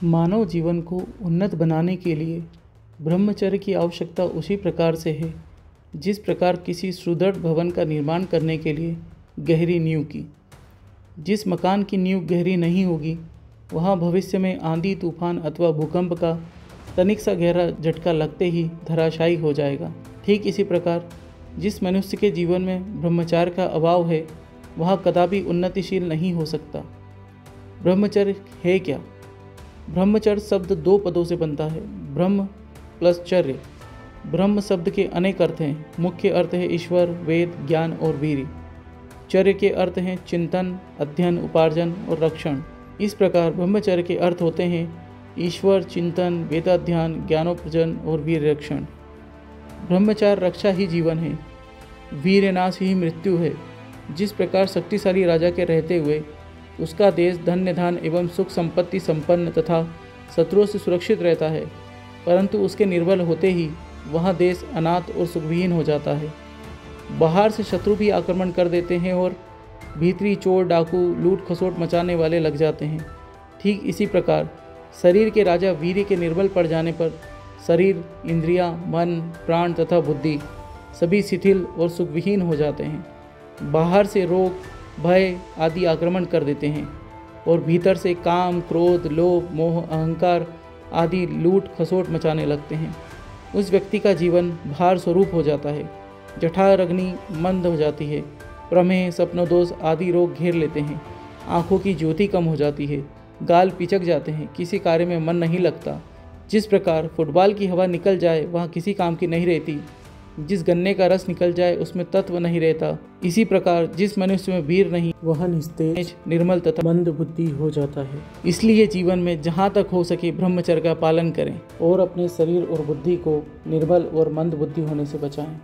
मानव जीवन को उन्नत बनाने के लिए ब्रह्मचर्य की आवश्यकता उसी प्रकार से है जिस प्रकार किसी सुदृढ़ भवन का निर्माण करने के लिए गहरी नींव की। जिस मकान की नींव गहरी नहीं होगी वहाँ भविष्य में आंधी तूफान अथवा भूकंप का तनिक सा गहरा झटका लगते ही धराशायी हो जाएगा। ठीक इसी प्रकार जिस मनुष्य के जीवन में ब्रह्मचर्य का अभाव है वह कदापि उन्नतिशील नहीं हो सकता। ब्रह्मचर्य है क्या? ब्रह्मचर्य शब्द दो पदों से बनता है, ब्रह्म प्लस चर्य। ब्रह्म शब्द के अनेक अर्थ हैं। मुख्य अर्थ है ईश्वर, वेद, ज्ञान और वीर्य। चर्य के अर्थ हैं चिंतन, अध्ययन, उपार्जन और रक्षण। इस प्रकार ब्रह्मचर्य के अर्थ होते हैं ईश्वर चिंतन, वेदाध्ययन, ज्ञानोपार्जन और वीर रक्षण। ब्रह्मचर्य रक्षा ही जीवन है, वीर नाश ही मृत्यु है। जिस प्रकार शक्तिशाली राजा के रहते हुए उसका देश धन्य धान एवं सुख संपत्ति संपन्न तथा शत्रुओं से सुरक्षित रहता है, परंतु उसके निर्बल होते ही वह देश अनाथ और सुखविहीन हो जाता है। बाहर से शत्रु भी आक्रमण कर देते हैं और भीतरी चोर डाकू लूट खसोट मचाने वाले लग जाते हैं। ठीक इसी प्रकार शरीर के राजा वीर्य के निर्बल पड़ जाने पर शरीर, इंद्रियां, मन, प्राण तथा बुद्धि सभी शिथिल और सुखविहीन हो जाते हैं। बाहर से रोग, भय आदि आक्रमण कर देते हैं और भीतर से काम, क्रोध, लोभ, मोह, अहंकार आदि लूट खसोट मचाने लगते हैं। उस व्यक्ति का जीवन भार स्वरूप हो जाता है, जठर अग्नि मंद हो जाती है, प्रमेह, सपनोदोष आदि रोग घेर लेते हैं, आँखों की ज्योति कम हो जाती है, गाल पिचक जाते हैं, किसी कार्य में मन नहीं लगता। जिस प्रकार फुटबॉल की हवा निकल जाए वह किसी काम की नहीं रहती, जिस गन्ने का रस निकल जाए उसमें तत्व नहीं रहता, इसी प्रकार जिस मनुष्य में वीर नहीं वह निस्तेज, निर्मल तथा मंद बुद्धि हो जाता है। इसलिए जीवन में जहाँ तक हो सके ब्रह्मचर्य का पालन करें और अपने शरीर और बुद्धि को निर्बल और मंद बुद्धि होने से बचाएं।